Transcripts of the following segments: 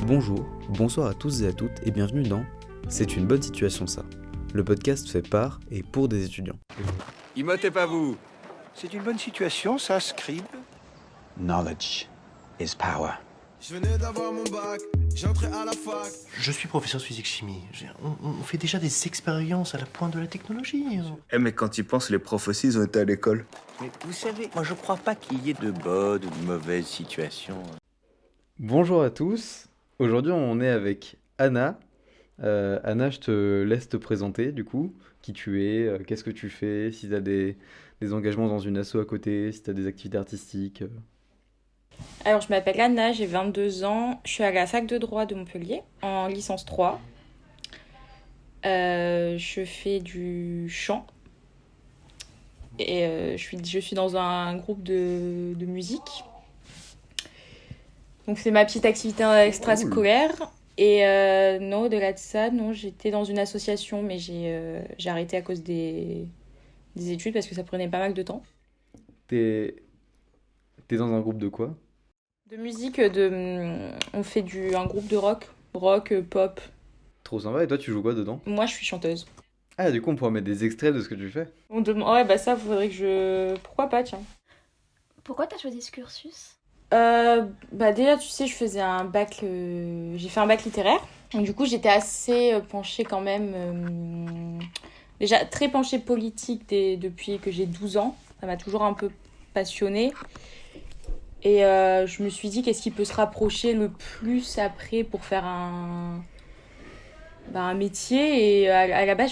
Bonjour, bonsoir à tous et à toutes et bienvenue dans C'est une bonne situation ça, le podcast fait par et pour des étudiants. Immotez pas vous. C'est une bonne situation, ça, Scribe. Knowledge is power. Je venais d'avoir mon bac, j'entrais à la fac. Je suis professeur de physique-chimie. On fait déjà des expériences à la pointe de la technologie. Mais quand ils pensent, les profs aussi, ils ont été à l'école. Mais vous savez, moi je crois pas qu'il y ait de bonnes ou de mauvaises situations. Bonjour à tous, aujourd'hui on est avec Anna. Anna, je te laisse te présenter du coup, qui tu es, qu'est-ce que tu fais, si tu as des engagements dans une asso à côté, si tu as des activités artistiques. Alors, je m'appelle Anna, j'ai 22 ans. Je suis à la fac de droit de Montpellier, en licence 3. Je fais du chant. Et je suis dans un groupe de musique. Donc, c'est ma petite activité extrascolaire. Et non, au-delà de ça, non, j'étais dans une association, mais j'ai arrêté à cause des études parce que ça prenait pas mal de temps. T'es dans un groupe de quoi? De musique, on fait un groupe de rock, pop. Trop sympa, et toi tu joues quoi dedans? Moi, je suis chanteuse. Ah, du coup on pourra mettre des extraits de ce que tu fais. On demande... Ouais, bah ça, faudrait que je... Pourquoi pas, tiens. Pourquoi t'as choisi ce cursus? Bah déjà, tu sais, j'ai fait un bac littéraire. Donc, du coup, j'étais assez penchée quand même... Déjà, très penchée politique depuis que j'ai 12 ans. Ça m'a toujours un peu passionnée. Et je me suis dit, qu'est-ce qui peut se rapprocher le plus après pour faire un métier. Et à la base,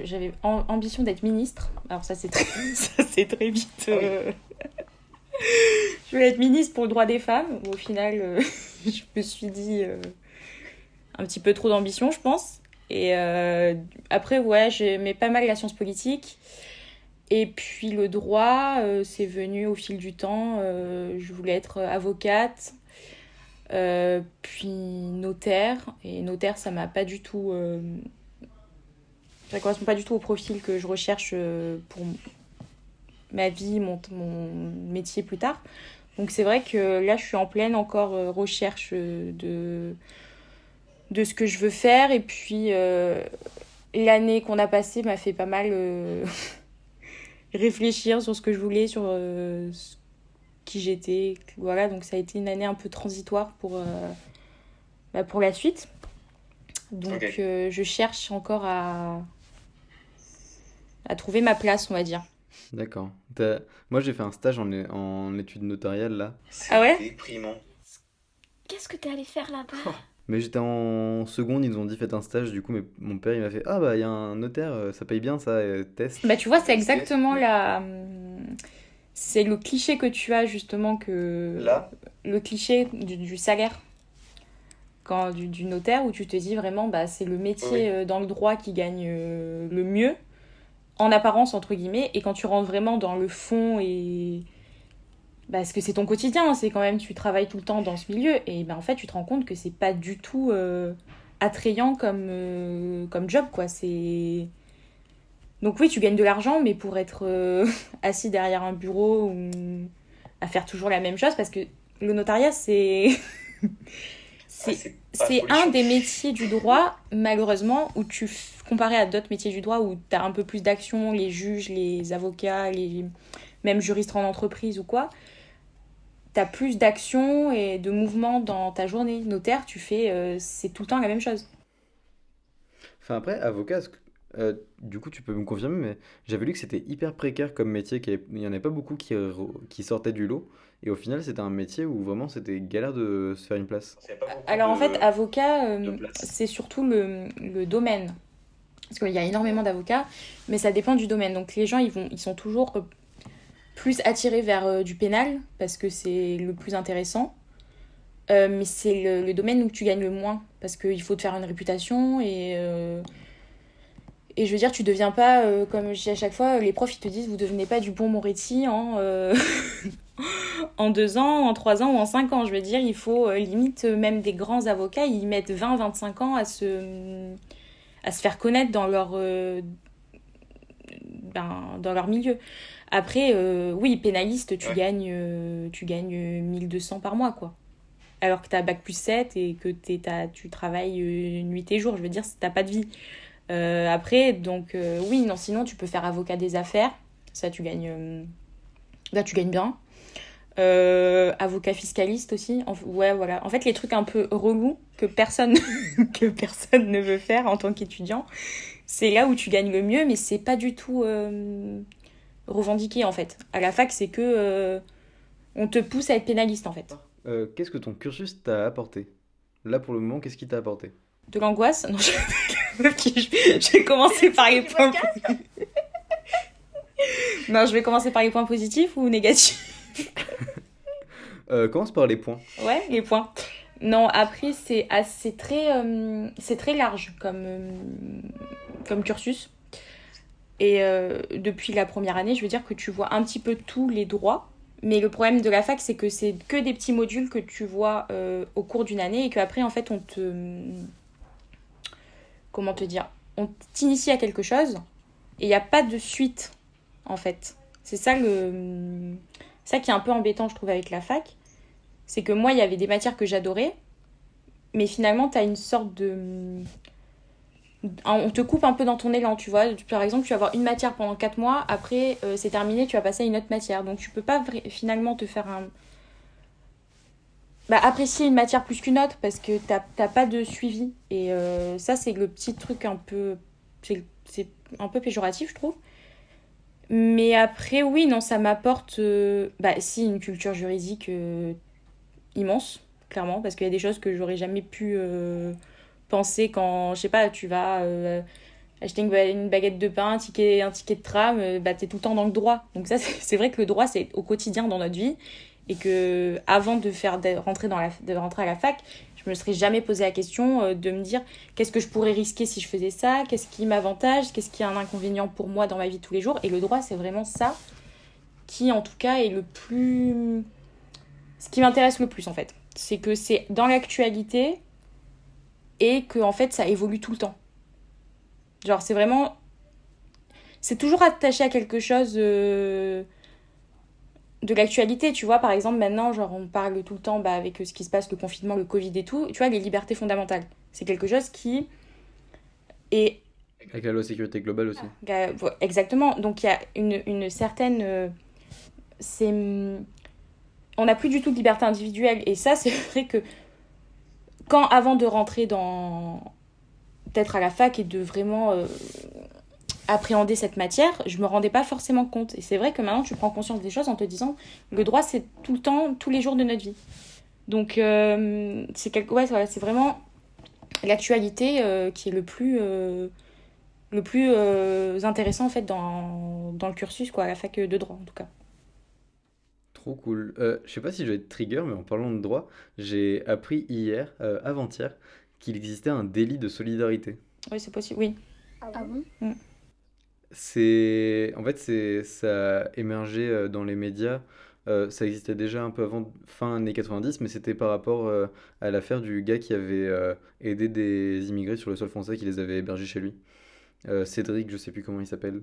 j'avais ambition d'être ministre. Alors ça, c'est très vite... Je voulais être ministre pour le droit des femmes. Au final, je me suis dit un petit peu trop d'ambition, je pense. Et après, ouais, j'aimais pas mal la science politique. Et puis le droit, c'est venu au fil du temps. Je voulais être avocate, puis notaire. Et notaire, ça m'a pas du tout... ça correspond pas du tout au profil que je recherche pour ma vie, mon métier plus tard. Donc c'est vrai que là, je suis en pleine encore recherche de ce que je veux faire. Et puis, l'année qu'on a passée m'a fait pas mal... réfléchir sur ce que je voulais, sur qui j'étais. Voilà, donc ça a été une année un peu transitoire pour la suite. Donc okay. Je cherche encore à trouver ma place, on va dire. D'accord. Moi j'ai fait un stage en études notariales là. Ah ouais? Déprimant. Qu'est-ce que t'es allé faire là-bas? Mais j'étais en seconde, ils nous ont dit faites un stage, du coup mon père il m'a fait ah bah il y a un notaire, ça paye bien ça, test. Bah tu vois, c'est exactement c'est le cliché que tu as justement Là le cliché du salaire du notaire, où tu te dis vraiment bah c'est le métier dans le droit qui gagne le mieux en apparence entre guillemets, et quand tu rentres vraiment dans le fond et parce que c'est ton quotidien, c'est quand même, tu travailles tout le temps dans ce milieu, et ben en fait tu te rends compte que c'est pas du tout attrayant comme job, quoi. Donc oui, tu gagnes de l'argent, mais pour être assis derrière un bureau ou à faire toujours la même chose, parce que le notariat c'est un des métiers du droit, malheureusement, où comparé à d'autres métiers du droit où t'as un peu plus d'action, les juges, les avocats, même juristes en entreprise ou quoi, t'as plus d'action et de mouvement dans ta journée. Notaire, c'est tout le temps la même chose. Enfin après, avocat, du coup tu peux me confirmer, mais j'avais lu que c'était hyper précaire comme métier, qu'il n'y en avait pas beaucoup qui sortaient du lot, et au final c'était un métier où vraiment c'était galère de se faire une place. Alors en fait, avocat, c'est surtout le domaine. Parce qu'il y a énormément d'avocats, mais ça dépend du domaine. Donc les gens, ils sont toujours plus attirés vers du pénal, parce que c'est le plus intéressant. Mais c'est le domaine où tu gagnes le moins, parce qu'il faut te faire une réputation, et je veux dire, tu deviens pas, comme je dis à chaque fois, les profs ils te disent, vous devenez pas du bon Moretti en 2 ans, en 3 ans ou en 5 ans. Je veux dire, il faut limite, même des grands avocats, ils mettent 20-25 ans à se faire connaître dans leur milieu. Après, oui, pénaliste, tu gagnes 1200 par mois, quoi. alors que t'as bac plus 7 et que tu travailles nuit et jour. Je veux dire, t'as pas de vie. Après, donc, oui, non, sinon, tu peux faire avocat des affaires. Ça, tu gagnes bien. Avocat fiscaliste aussi. Ouais, voilà. En fait, les trucs un peu relous que personne ne veut faire en tant qu'étudiant, c'est là où tu gagnes le mieux, mais c'est pas du tout revendiqué, en fait. À la fac, c'est que on te pousse à être pénaliste, en fait. Qu'est-ce que ton cursus t'a apporté? Là, pour le moment, qu'est-ce qui t'a apporté? De l'angoisse? Non, je vais commencer par les points... Non, je vais commencer par les points positifs ou négatifs? Commence par les points. Ouais, les points. Non, après, c'est très large comme cursus. Et depuis la première année, je veux dire que tu vois un petit peu tous les droits. Mais le problème de la fac, c'est que c'est que des petits modules que tu vois au cours d'une année et qu'après, en fait, comment te dire? On t'initie à quelque chose et il n'y a pas de suite, en fait. C'est ça qui est un peu embêtant, je trouve, avec la fac. C'est que moi, il y avait des matières que j'adorais, mais finalement, tu as une sorte de... On te coupe un peu dans ton élan, tu vois. Par exemple, tu vas avoir une matière pendant 4 mois, après, c'est terminé, tu vas passer à une autre matière. Donc, tu peux pas finalement te faire apprécier une matière plus qu'une autre, parce que t'as pas de suivi. Et ça, c'est le petit truc un peu... C'est un peu péjoratif, je trouve. Mais après, oui, non, ça m'apporte une culture juridique immense, clairement, parce qu'il y a des choses que j'aurais jamais pu penser quand, je sais pas, tu vas acheter une baguette de pain, un ticket de tram, t'es tout le temps dans le droit. Donc ça, c'est vrai que le droit, c'est au quotidien dans notre vie, et que avant de rentrer à la fac, je me serais jamais posé la question de me dire qu'est-ce que je pourrais risquer si je faisais ça, qu'est-ce qui m'avantage, qu'est-ce qui est un inconvénient pour moi dans ma vie de tous les jours. Et le droit, c'est vraiment ça qui, en tout cas, est ce qui m'intéresse le plus, en fait. C'est que c'est dans l'actualité et que, en fait, ça évolue tout le temps. Genre, c'est toujours attaché à quelque chose de l'actualité, tu vois. Par exemple, maintenant, genre, on parle tout le temps avec ce qui se passe, le confinement, le Covid et tout, tu vois, les libertés fondamentales. C'est quelque chose qui est... Avec la loi sécurité globale aussi. Exactement. Donc, il y a une certaine... On n'a plus du tout de liberté individuelle. Et ça, c'est vrai que avant de rentrer peut-être à la fac et de vraiment... appréhender cette matière, je me rendais pas forcément compte. Et c'est vrai que maintenant, tu prends conscience des choses en te disant le droit, c'est tout le temps, tous les jours de notre vie. Donc, c'est vraiment l'actualité qui est le plus intéressant, en fait, dans le cursus, quoi, à la fac de droit, en tout cas. Trop cool. Je sais pas si je vais être trigger, mais en parlant de droit, j'ai appris avant-hier, qu'il existait un délit de solidarité. Oui, c'est possible, oui. Ah bon? En fait, ça a émergé dans les médias. Ça existait déjà un peu avant, fin années 90, mais c'était par rapport à l'affaire du gars qui avait aidé des immigrés sur le sol français, qui les avait hébergés chez lui. Cédric, je sais plus comment il s'appelle.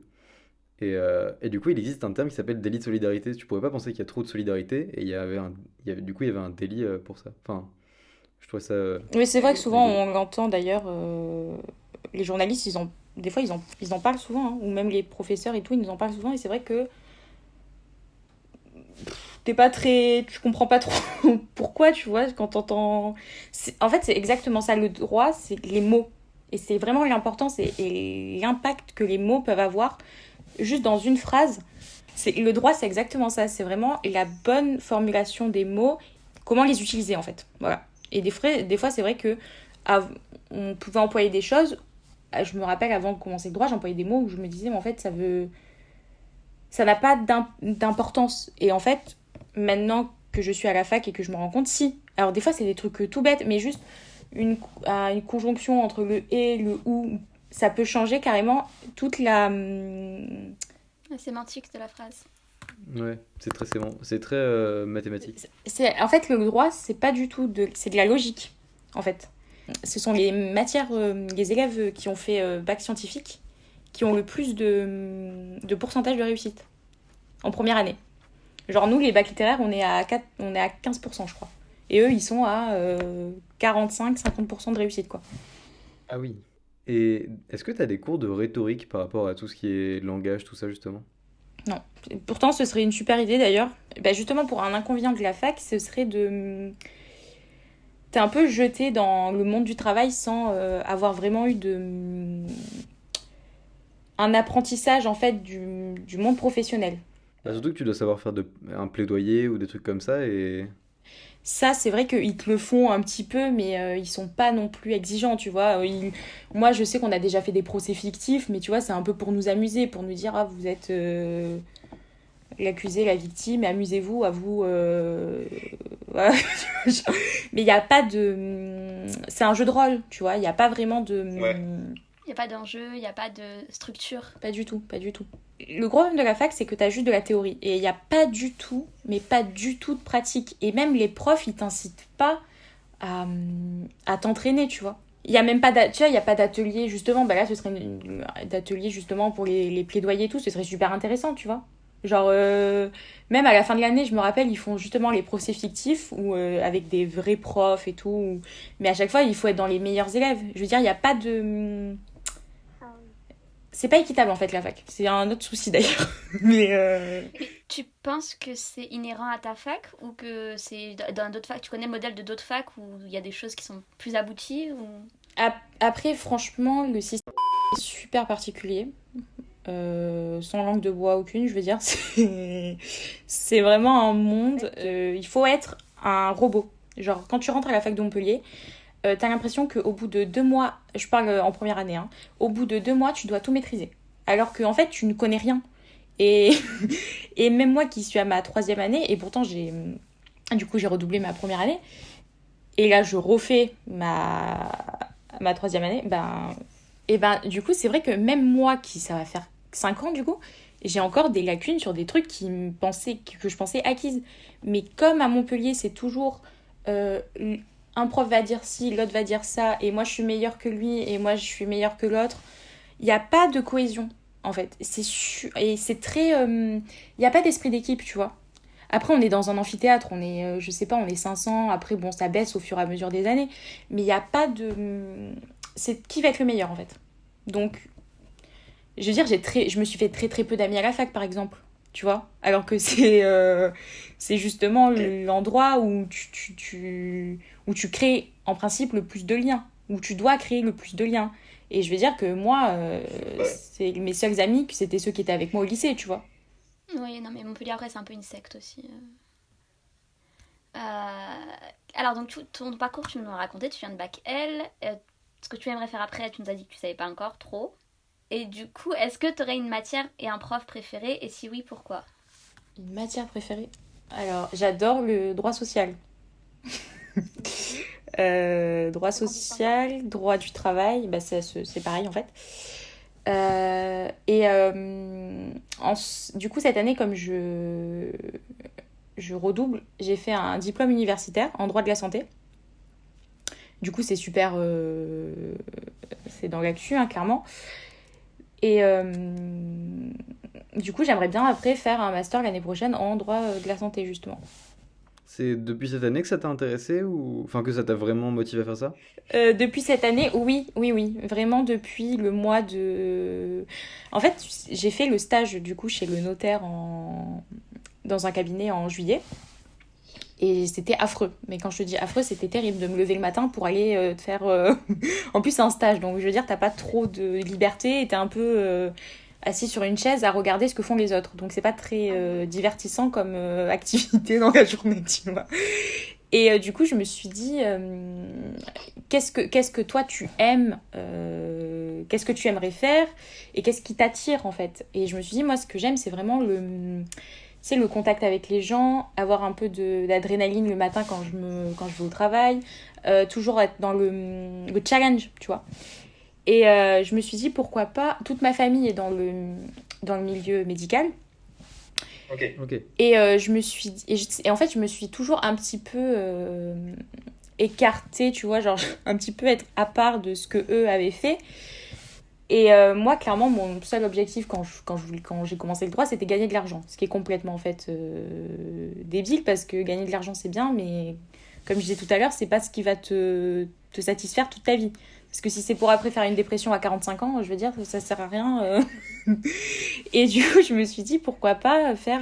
Et du coup, il existe un terme qui s'appelle délit de solidarité. Tu pourrais pas penser qu'il y a trop de solidarité, et il y avait un délit pour ça. Enfin, je trouvais ça... Oui, c'est vrai que souvent, rigolo. on l'entend d'ailleurs, les journalistes, des fois, ils en parlent souvent, hein, ou même les professeurs et tout, ils nous en parlent souvent, et c'est vrai que tu comprends pas trop pourquoi, tu vois, quand t'entends... En fait, c'est exactement ça, le droit, c'est les mots. Et c'est vraiment l'importance et l'impact que les mots peuvent avoir juste dans une phrase. Le droit, c'est exactement ça, c'est vraiment la bonne formulation des mots, comment les utiliser, en fait. Voilà. Et des fois, c'est vrai que on pouvait employer des choses. Je me rappelle, avant de commencer le droit, j'employais des mots où je me disais, mais en fait, ça n'a pas d'importance. Et en fait, maintenant que je suis à la fac et que je me rends compte, si. Alors, des fois, c'est des trucs tout bêtes, mais juste une conjonction entre le « et » et le « ou », ça peut changer carrément toute la sémantique de la phrase. Ouais, c'est très mathématique. En fait, le droit, c'est pas du tout c'est de la logique, en fait. Ce sont les matières, les élèves qui ont fait bac scientifique qui ont le plus de pourcentage de réussite en première année. Genre, nous, les bacs littéraires, on est à 15%, je crois. Et eux, ils sont à 45-50% de réussite, quoi. Ah oui. Et est-ce que tu as des cours de rhétorique par rapport à tout ce qui est langage, tout ça justement? Non. Pourtant, ce serait une super idée, d'ailleurs. Bah, justement, pour un inconvénient de la fac, ce serait de... T'es un peu jeté dans le monde du travail sans avoir vraiment eu un apprentissage, en fait, du monde professionnel. Bah, surtout que tu dois savoir faire un plaidoyer ou des trucs comme ça et... Ça, c'est vrai qu'ils te le font un petit peu, mais ils sont pas non plus exigeants, tu vois. Moi, je sais qu'on a déjà fait des procès fictifs, mais tu vois, c'est un peu pour nous amuser, pour nous dire, ah, vous êtes l'accusé, la victime, et amusez-vous, à vous... voilà. Mais il n'y a pas de... C'est un jeu de rôle, tu vois. Il n'y a pas vraiment de... Il n'y a pas d'enjeu, il n'y a pas de structure. Pas du tout, pas du tout. Le gros problème de la fac, c'est que tu as juste de la théorie. Et il n'y a pas du tout, mais pas du tout de pratique. Et même les profs, ils t'incitent pas à t'entraîner, tu vois. Il n'y a même pas il y a pas d'atelier, justement. Bah là, ce serait d'atelier, justement, pour les plaidoyers et tout. Ce serait super intéressant, tu vois. Genre, même à la fin de l'année, je me rappelle, ils font justement les procès fictifs, ou avec des vrais profs et tout. Mais à chaque fois, il faut être dans les meilleurs élèves. Je veux dire, il n'y a pas de... C'est pas équitable en fait la fac. C'est un autre souci d'ailleurs. Mais Et tu penses que c'est inhérent à ta fac ou que c'est dans d'autres facs? Tu connais le modèle de d'autres facs où il y a des choses qui sont plus abouties ou... Après, franchement, le système est super particulier. Sans langue de bois aucune, je veux dire. C'est vraiment un monde. Il faut être un robot. Genre, quand tu rentres à la fac de Montpellier, t'as l'impression qu'au bout de 2 mois, je parle en première année, hein, au bout de 2 mois, tu dois tout maîtriser. Alors qu'en fait, tu ne connais rien. Et, et même moi qui suis à ma 3e année, et pourtant j'ai redoublé ma première année, et là je refais ma 3e année, du coup, c'est vrai que même moi, ça va faire 5 ans du coup, j'ai encore des lacunes sur des trucs que je pensais acquises. Mais comme à Montpellier, c'est toujours... un prof va dire ci, l'autre va dire ça, et moi je suis meilleure que lui, et moi je suis meilleure que l'autre. Il n'y a pas de cohésion, en fait. Et c'est très... Il n'y a pas d'esprit d'équipe, tu vois. Après, on est dans un amphithéâtre, on est, je sais pas, on est 500. Après, bon, ça baisse au fur et à mesure des années. Mais il n'y a pas de... C'est qui va être le meilleur, en fait. Donc, je veux dire, je me suis fait très très peu d'amis à la fac, par exemple. Tu vois, alors que c'est justement l'endroit où où tu crées en principe le plus de liens, où tu dois créer le plus de liens. Et je veux dire que moi, c'est mes seuls amis, c'était ceux qui étaient avec moi au lycée, tu vois. Oui, non, mais Montpellier, après, c'est un peu une secte aussi. Alors, donc, ton parcours, tu nous l'as raconté, tu viens de Bac L. Ce que tu aimerais faire après, tu nous as dit que tu savais pas encore trop. Et du coup, est-ce que tu aurais une matière et un prof préféré? Et si oui, pourquoi? Une matière préférée? Alors, j'adore le droit social. Droit social, droit du travail, c'est pareil en fait. Du coup, cette année, comme je redouble, j'ai fait un diplôme universitaire en droit de la santé. Du coup, c'est super... c'est dans l'actu, hein, clairement. Et du coup, j'aimerais bien après faire un master l'année prochaine en droit de la santé, justement. C'est depuis cette année que ça t'a intéressé ou... Enfin, que ça t'a vraiment motivé à faire ça? Depuis cette année, oui. Vraiment depuis le mois de... En fait, j'ai fait le stage, du coup, chez le notaire dans un cabinet en juillet. Et c'était affreux. Mais quand je te dis affreux, c'était terrible de me lever le matin pour aller te faire... En plus, c'est un stage, donc je veux dire, t'as pas trop de liberté et t'es un peu assis sur une chaise à regarder ce que font les autres. Donc c'est pas très divertissant comme activité dans la journée, tu vois. Et du coup, je me suis dit, qu'est-ce que toi tu aimes qu'est-ce que tu aimerais faire et qu'est-ce qui t'attire en fait? Et je me suis dit, moi, ce que j'aime, c'est vraiment le contact avec les gens, avoir un peu d'adrénaline le matin quand je vais au travail, toujours être dans le challenge, tu vois. Et je me suis dit, pourquoi pas, toute ma famille est dans le milieu médical. Ok. Et je me suis et en fait, je me suis toujours un petit peu écartée, tu vois, genre un petit peu être à part de ce que eux avaient fait. Et moi, clairement, mon seul objectif quand j'ai commencé le droit, c'était gagner de l'argent. Ce qui est complètement, en fait, débile, parce que gagner de l'argent, c'est bien, mais comme je disais tout à l'heure, c'est pas ce qui va te satisfaire toute ta vie. Parce que si c'est pour après faire une dépression à 45 ans, je veux dire, ça sert à rien. Et du coup, je me suis dit, pourquoi pas faire...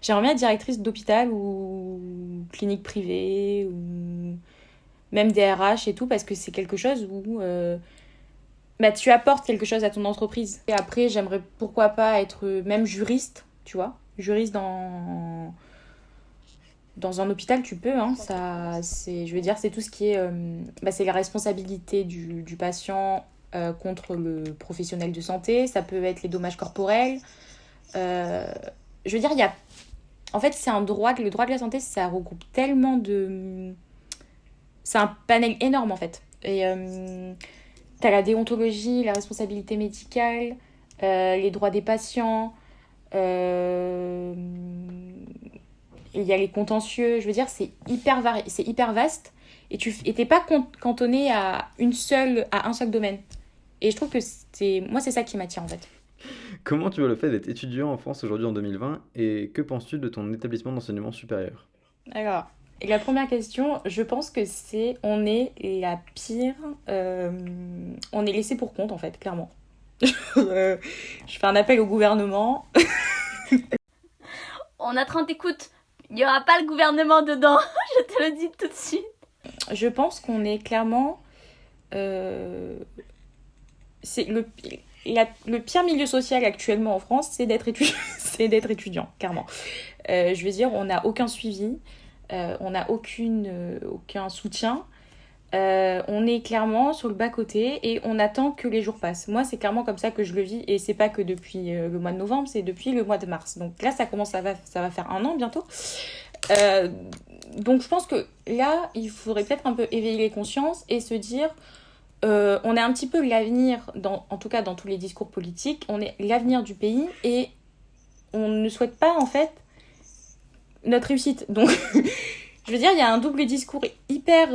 J'aimerais bien être directrice d'hôpital ou clinique privée, ou même des RH et tout, parce que c'est quelque chose où tu apportes quelque chose à ton entreprise. Et après, j'aimerais pourquoi pas être même juriste, tu vois. Juriste dans un hôpital, tu peux, hein, je veux dire, c'est tout ce qui est... c'est la responsabilité du patient contre le professionnel de santé, ça peut être les dommages corporels. Je veux dire, en fait, c'est un droit, le droit de la santé, ça regroupe tellement de... C'est un panel énorme, en fait. Et t'as la déontologie, la responsabilité médicale, les droits des patients... il y a les contentieux, je veux dire, c'est hyper varié, c'est hyper vaste, et t'es pas cantonné à un seul domaine. Et je trouve que moi, c'est ça qui m'attire, en fait. Comment tu vois le fait d'être étudiant en France aujourd'hui en 2020 et que penses-tu de ton établissement d'enseignement supérieur? Alors, et la première question, je pense que on est la pire... on est laissé pour compte, en fait, clairement. Je fais un appel au gouvernement. On a 30 écoutes. Il n'y aura pas le gouvernement dedans. Je te le dis tout de suite. Je pense qu'on est clairement... c'est le pire milieu social actuellement en France, c'est d'être étudiant, clairement. Je veux dire, on n'a aucun suivi, on n'a aucun soutien. On est clairement sur le bas-côté et on attend que les jours passent. Moi, c'est clairement comme ça que je le vis, et c'est pas que depuis le mois de novembre, c'est depuis le mois de mars. Donc là, ça va faire 1 an bientôt. Donc je pense que là, il faudrait peut-être un peu éveiller les consciences et se dire, on est un petit peu l'avenir, en tout cas dans tous les discours politiques, on est l'avenir du pays et on ne souhaite pas en fait notre réussite. Donc je veux dire, il y a un double discours hyper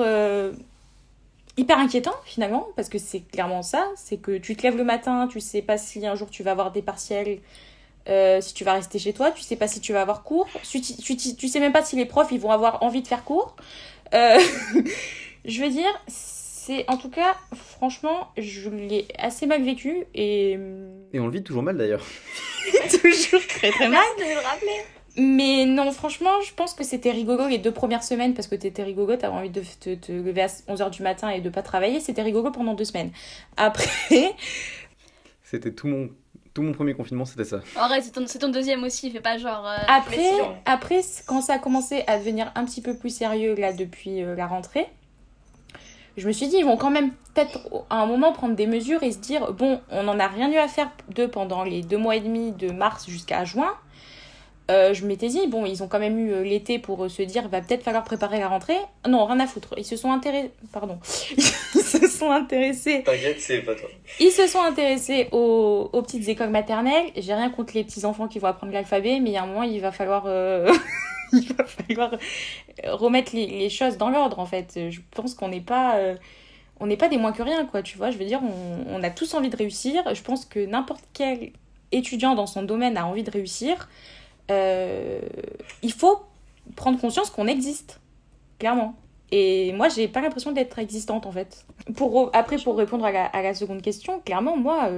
inquiétant finalement, parce que c'est clairement ça, c'est que tu te lèves le matin, tu sais pas si un jour tu vas avoir des partiels, si tu vas rester chez toi, tu sais pas si tu vas avoir cours, tu sais même pas si les profs ils vont avoir envie de faire cours. Je veux dire, en tout cas, franchement, je l'ai assez mal vécu et on le vit toujours mal d'ailleurs. toujours très très mal. De le rappeler. Mais non, franchement, je pense que c'était rigolo les 2 premières semaines, parce que t'étais rigolo, t'avais envie de te lever à 11h du matin et de pas travailler. C'était rigolo pendant 2 semaines. Après... C'était tout mon premier confinement, c'était ça. En vrai, c'est ton deuxième aussi, fais pas genre... Après, quand ça a commencé à devenir un petit peu plus sérieux, là, depuis la rentrée, je me suis dit, ils vont quand même peut-être à un moment prendre des mesures et se dire, bon, on n'en a rien eu à faire pendant les 2 mois et demi de mars jusqu'à juin. Je m'étais dit, bon, ils ont quand même eu l'été pour se dire, va peut-être falloir préparer la rentrée. Non, rien à foutre. Ils se sont intéressés... T'inquiète, c'est pas toi. Ils se sont intéressés aux petites écoles maternelles. J'ai rien contre les petits-enfants qui vont apprendre l'alphabet, mais il y a un moment, il va falloir remettre les choses dans l'ordre, en fait. Je pense qu'on n'est pas des moins que rien, quoi, tu vois. Je veux dire, on a tous envie de réussir. Je pense que n'importe quel étudiant dans son domaine a envie de réussir. Il faut prendre conscience qu'on existe, clairement. Et moi, j'ai pas l'impression d'être existante, en fait. Pour répondre à la seconde question, clairement, moi,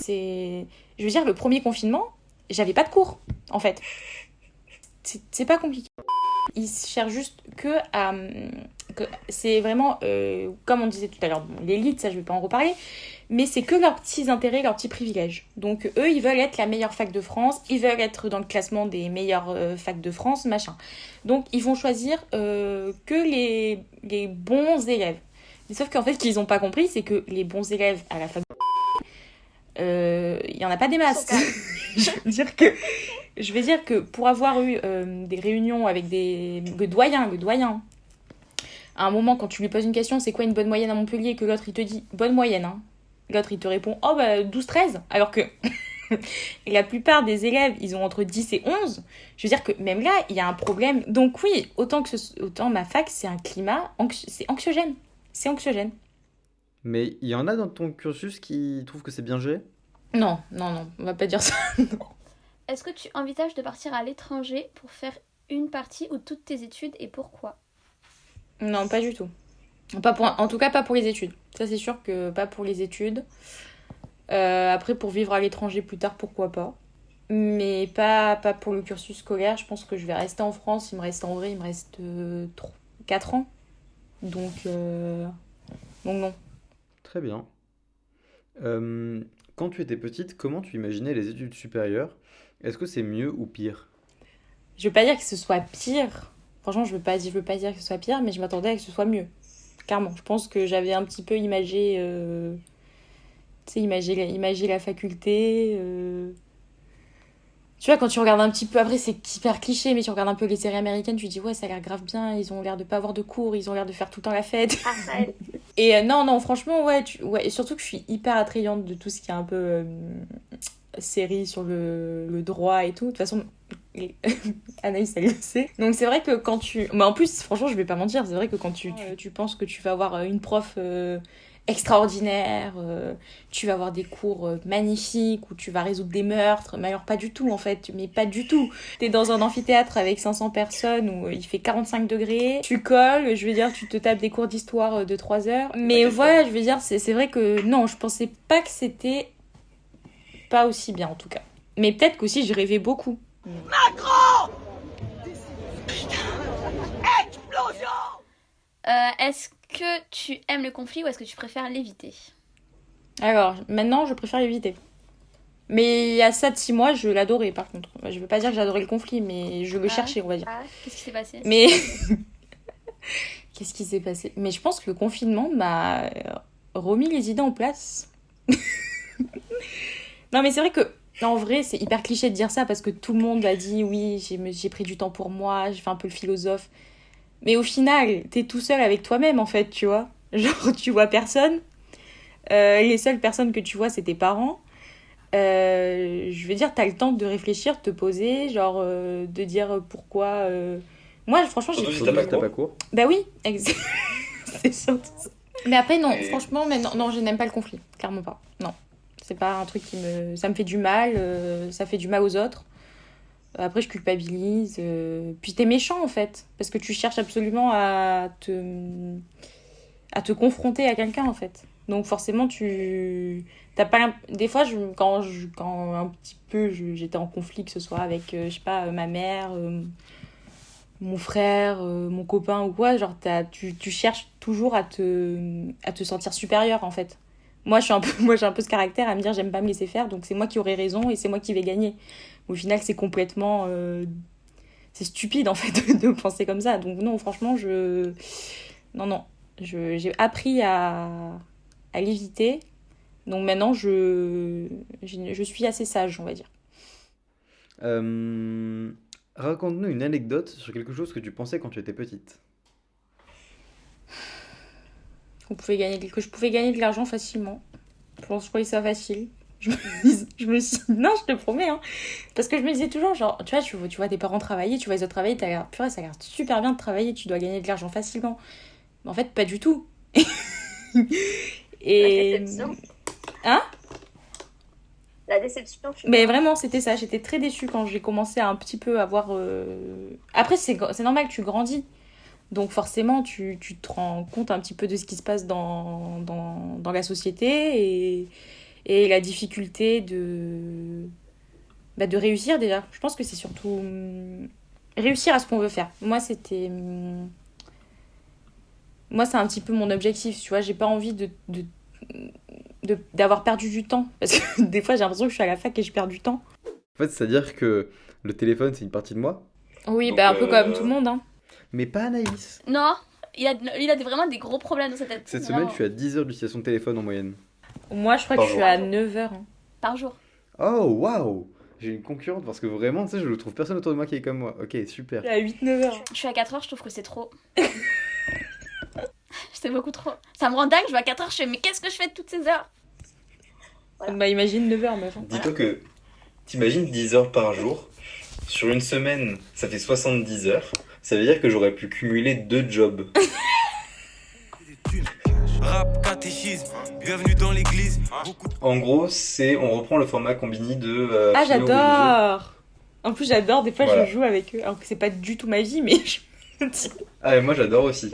je veux dire, le premier confinement, j'avais pas de cours, en fait. C'est pas compliqué. Ils cherchent juste que c'est vraiment, comme on disait tout à l'heure, bon, l'élite, ça je vais pas en reparler, mais c'est que leurs petits intérêts, leurs petits privilèges. Donc eux, ils veulent être la meilleure fac de France, ils veulent être dans le classement des meilleures facs de France, machin. Donc ils vont choisir que les bons élèves. Mais sauf qu'en fait, ce qu'ils n'ont pas compris, c'est que les bons élèves à la fac il y en a pas des masses. Je veux dire que pour avoir eu des réunions avec le doyen, à un moment, quand tu lui poses une question, c'est quoi une bonne moyenne à Montpellier, que l'autre il te dit bonne moyenne, hein. L'autre il te répond 12-13, alors que la plupart des élèves ils ont entre 10 et 11. Je veux dire que même là il y a un problème. Donc oui, autant ma fac, c'est un climat c'est anxiogène. Mais il y en a dans ton cursus qui trouvent que c'est bien géré? Non, on va pas dire ça. Non. Est-ce que tu envisages de partir à l'étranger pour faire une partie ou toutes tes études, et pourquoi? Non, pas du tout. Pas pour, en tout cas, pas pour les études. Ça, c'est sûr que pas pour les études. Après, pour vivre à l'étranger plus tard, pourquoi pas. Mais pas pour le cursus scolaire. Je pense que je vais rester en France. En vrai, il me reste 4 ans. Donc non. Très bien. Quand tu étais petite, comment tu imaginais les études supérieures? Est-ce que c'est mieux ou pire? Je veux pas dire que ce soit pire. Franchement, je veux pas dire que ce soit pire, mais je m'attendais à que ce soit mieux. Clairement. Je pense que j'avais un petit peu imagé... tu sais, imagé la faculté... Tu vois, quand tu regardes un petit peu, après c'est hyper cliché, mais tu regardes un peu les séries américaines, tu te dis ouais, ça a l'air grave bien, ils ont l'air de pas avoir de cours, ils ont l'air de faire tout le temps la fête. Et non, franchement, ouais, et surtout que je suis hyper attrayante de tout ce qui est un peu série sur le droit et tout. De toute façon, Anaïs, elle le sait. Donc c'est vrai que quand tu... Mais en plus, franchement, je vais pas mentir, c'est vrai que quand tu penses que tu vas avoir une prof... extraordinaire, tu vas avoir des cours magnifiques où tu vas résoudre des meurtres, mais alors pas du tout en fait, mais pas du tout. T'es dans un amphithéâtre avec 500 personnes où il fait 45 degrés, tu colles, je veux dire, tu te tapes des cours d'histoire de 3 heures. Mais voilà, je veux dire, c'est vrai que non, je pensais pas que c'était pas aussi bien en tout cas. Mais peut-être qu'aussi je rêvais beaucoup. Macron! Putain! Explosion! Est-ce que tu aimes le conflit ou est-ce que tu préfères l'éviter? Alors, maintenant, je préfère l'éviter. Mais il y a ça de 6 mois, je l'adorais par contre. Je veux pas dire que j'adorais le conflit, mais je le cherchais, on va dire. Qu'est-ce qui s'est passé? Mais... Qu'est-ce qui s'est passé? Mais je pense que le confinement m'a remis les idées en place. Non, mais c'est vrai que, en vrai, c'est hyper cliché de dire ça parce que tout le monde a dit oui, j'ai pris du temps pour moi, j'ai fait un peu le philosophe. Mais au final, t'es tout seul avec toi-même, en fait, tu vois. Genre, tu vois personne. Les seules personnes que tu vois, c'est tes parents. Je veux dire, t'as le temps de réfléchir, de te poser, genre, de dire pourquoi... Moi, franchement, j'ai... Surtout si t'as pas cours. Bah oui, c'est surtout ça. Mais après, non, franchement, mais non, je n'aime pas le conflit. Clairement pas. Non. C'est pas un truc qui me... Ça me fait du mal, ça fait du mal aux autres. Après, je culpabilise. Puis t'es méchant, en fait. Parce que tu cherches absolument à te confronter à quelqu'un, en fait. Donc, forcément, t'as pas... Des fois, quand un petit peu j'étais en conflit, que ce soit avec, je sais pas, ma mère, mon frère, mon copain ou quoi, genre, tu cherches toujours à te sentir supérieur, en fait. Moi, j'ai un peu ce caractère à me dire, j'aime pas me laisser faire, donc c'est moi qui aurai raison et c'est moi qui vais gagner. Au final, c'est complètement... c'est stupide, en fait, de penser comme ça. Donc non, franchement, Non, j'ai appris à l'éviter. Donc maintenant, je suis assez sage, on va dire. Raconte-nous une anecdote sur quelque chose que tu pensais quand tu étais petite. Je pouvais gagner de l'argent facilement. Je trouvais ça facile. Je me suis... Non, je te promets, hein. Parce que je me disais toujours, genre, tu vois tes parents travailler, tu vois les autres travailler, purée, ça a l'air super bien de travailler, tu dois gagner de l'argent facilement. Mais en fait, pas du tout. Et... La déception. Hein? La déception, Mais vraiment, c'était ça. J'étais très déçue quand j'ai commencé à un petit peu avoir... Après, c'est normal, tu grandis. Donc forcément, tu te rends compte un petit peu de ce qui se passe dans la société et la difficulté de réussir déjà. Je pense que c'est surtout réussir à ce qu'on veut faire. Moi, c'est un petit peu mon objectif, tu vois. J'ai pas envie d'avoir perdu du temps. Parce que des fois, j'ai l'impression que je suis à la fac et je perds du temps. En fait, c'est-à-dire que le téléphone, c'est une partie de moi. Oui, donc, un peu comme tout le monde, hein. Mais pas Anaïs. Non, il a vraiment des gros problèmes dans sa tête. Cette semaine, je suis à 10 heures d'utilisation de téléphone en moyenne. Moi, je crois que je suis à 9 heures. Hein. Par jour. Oh, waouh! J'ai une concurrente parce que vraiment, tu sais, je ne trouve personne autour de moi qui est comme moi. Ok, super. Je suis à 8-9 heures. Je suis à 4 heures, je trouve que c'est trop. C'est beaucoup trop. Ça me rend dingue, je vais à 4 heures, je fais mais qu'est-ce que je fais de toutes ces heures? Voilà. Bah imagine 9 heures, meuf. Dis-toi que t'imagines 10 heures par jour. Sur une semaine, ça fait 70 heures. Ça veut dire que j'aurais pu cumuler 2 jobs. Rap, catéchisme, bienvenue dans l'église. En gros, on reprend le format Combini de... Ah, j'adore! En plus, j'adore, des fois voilà. Je joue avec eux, alors que c'est pas du tout ma vie, mais Ah, et moi j'adore aussi.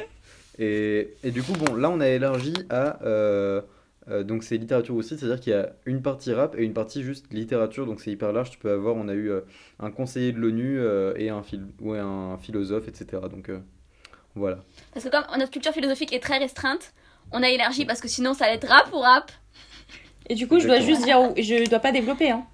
Et du coup, bon, là, on a élargi à... donc c'est littérature aussi, c'est-à-dire qu'il y a une partie rap et une partie juste littérature, donc c'est hyper large. Tu peux avoir, on a eu un conseiller de l'ONU et ouais, un philosophe, etc. Donc voilà. Parce que comme notre culture philosophique est très restreinte, on a élargi parce que sinon ça allait être rap ou rap. Et du coup, je dois Exactement. juste dire, je dois pas développer, hein.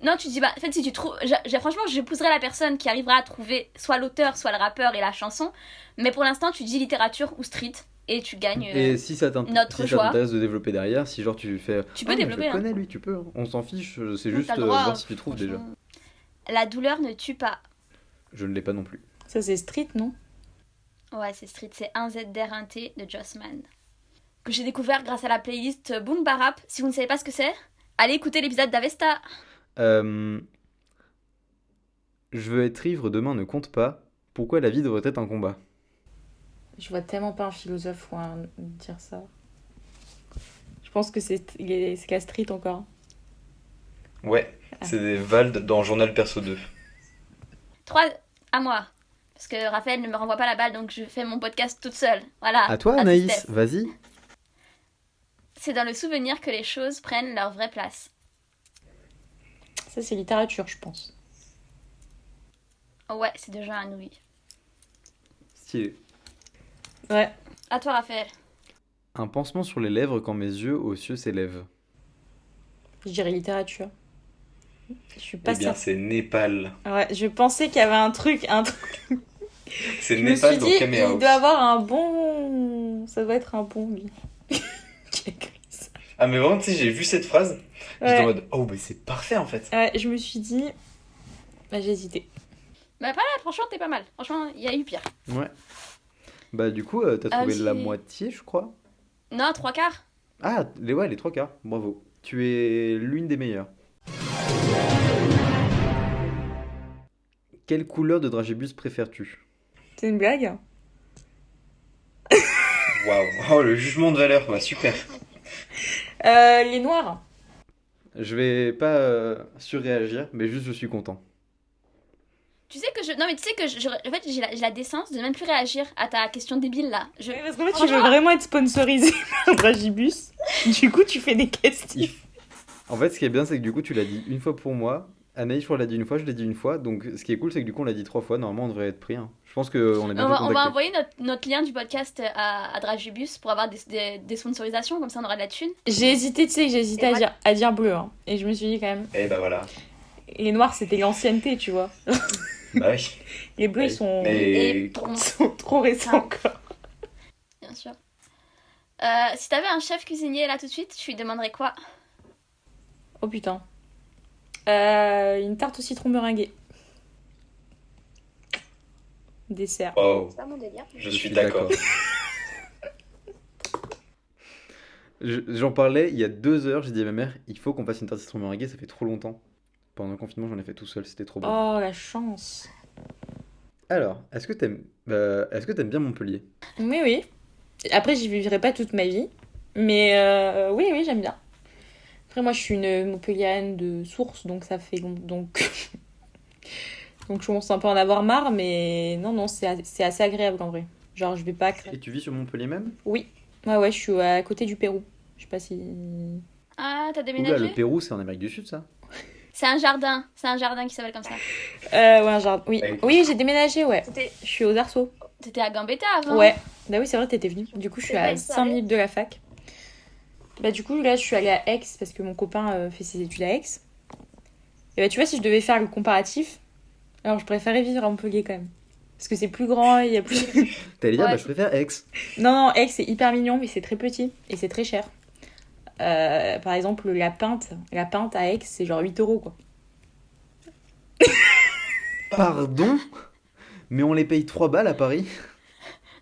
Non, tu dis, bah, en fait, si tu trouves. Franchement, j'épouserais la personne qui arrivera à trouver soit l'auteur, soit le rappeur et la chanson. Mais pour l'instant, tu dis littérature ou street et tu gagnes Et si ça notre si ça choix. t'intéresse de développer derrière, si genre tu fais... Tu peux mais développer, je le hein. connais lui, tu peux. On s'en fiche, c'est Donc, juste t'as le droit, voir si tu trouves déjà. franchement. La douleur ne tue pas. Je ne l'ai pas non plus. Ça, c'est street, non? Ouais, c'est street, c'est 1ZR1T de Jossman. Que j'ai découvert grâce à la playlist Boom Barap. Si vous ne savez pas ce que c'est, allez écouter l'épisode d'Avesta. Je veux être ivre, demain ne compte pas. Pourquoi la vie devrait être un combat? Je vois tellement pas un philosophe ou un dire ça. Je pense que c'est la street encore. Ouais, c'est des Vald dans Journal Perso 2. 3 à moi. Parce que Raphaël ne me renvoie pas la balle, donc je fais mon podcast toute seule. Voilà. À toi pas de Anaïs, stress. vas-y. C'est dans le souvenir que les choses prennent leur vraie place. Ça, c'est littérature, je pense. Ouais, c'est de Jean Anouilh. Stylé. Ouais. À toi, Raphaël. Un pansement sur les lèvres quand mes yeux aux cieux s'élèvent. Je dirais littérature. Je suis pas Eh bien, certaine. c'est Népal. Ouais, je pensais qu'il y avait un truc. C'est Je me suis Népal dans dit, Camera il House. doit avoir un bon. Ça doit être un bon, lui. Qui a écrit ça. Ah, mais vraiment, tu sais, j'ai vu cette phrase. J'étais Ouais. en mode, oh, mais c'est parfait en fait. Ouais, je me suis dit. Bah, j'ai hésité. Bah, pas là, franchement, t'es pas mal. Franchement, il y a eu pire. Ouais. Bah du coup, t'as trouvé la j'ai- moitié, je crois. Non, 3/4. Ah, les trois quarts. Bravo. Tu es l'une des meilleures. Quelle couleur de dragibus préfères-tu? C'est une blague? Waouh, oh, le jugement de valeur, bah super. Les noirs. Je vais pas surréagir, mais juste je suis content. Tu sais que je. Non, mais tu sais que en fait, j'ai la décence de même plus réagir à ta question débile là. Parce qu'en fait, tu Franchement- veux vraiment être sponsorisé par Dragibus. Du coup, tu fais des questions. En fait, ce qui est bien, c'est que du coup, tu l'as dit une fois pour moi. Anaïs, je crois, l'a dit une fois, je l'ai dit une fois. Donc, ce qui est cool, c'est que du coup, on l'a dit 3 fois. Normalement, on devrait être pris, hein. Je pense qu'on est On bientôt va contacté. envoyer notre lien du podcast à Dragibus pour avoir des sponsorisations, comme ça on aura de la thune. J'ai hésité, tu sais, j'ai hésité à dire bleu. Hein. Et je me suis dit quand même, Et bah voilà. les noirs, c'était l'ancienneté, tu vois. Bah oui. Les bleus, Oui. ils sont... Mais- Et pour- sont trop récents encore. Bien sûr. Si t'avais un chef cuisinier là tout de suite, tu lui demanderais quoi? Oh putain. Une tarte au citron meringuée. Dessert. Oh, C'est pas mon délire. je suis d'accord. J'en parlais il y a 2 heures. J'ai dit à ma mère, il faut qu'on fasse une tarte citron meringuée. Ça fait trop longtemps. Pendant le confinement, j'en ai fait tout seul. C'était trop bon. Oh, la chance. Alors, est-ce que t'aimes bien Montpellier? Oui, oui. Après, j'y vivrai pas toute ma vie. Mais oui, oui, j'aime bien. Après, moi, je suis une Montpelliéraine de source, donc ça fait... Donc, donc je commence un peu à en avoir marre, mais non, c'est assez agréable en vrai. Genre, je vais pas... Et tu vis sur Montpellier même? Oui. Ouais, je suis à côté du Pérou. Je sais pas si... Ah, t'as Oula, déménagé? le Pérou, c'est en Amérique du Sud, ça? C'est un jardin qui s'appelle comme ça. Ouais, un jardin. Oui, Ouais. oui, j'ai déménagé, ouais. C'était- Je suis aux Arceaux. T'étais à Gambetta avant. Ouais. Bah oui, c'est vrai, t'étais venue. Du coup, je suis C'est à pas 5 minutes de la fac. Bah du coup, là, je suis allée à Aix parce que mon copain fait ses études à Aix. Et bah tu vois, si je devais faire le comparatif, alors je préférais vivre à Montpellier quand même. Parce que c'est plus grand, il y a plus... T'allais dire, Ouais. bah, je préfère Aix. Non, Aix, c'est hyper mignon, mais c'est très petit et c'est très cher. Par exemple, la pinte à Aix, c'est genre 8 €, quoi. Pardon? Mais on les paye 3 balles à Paris?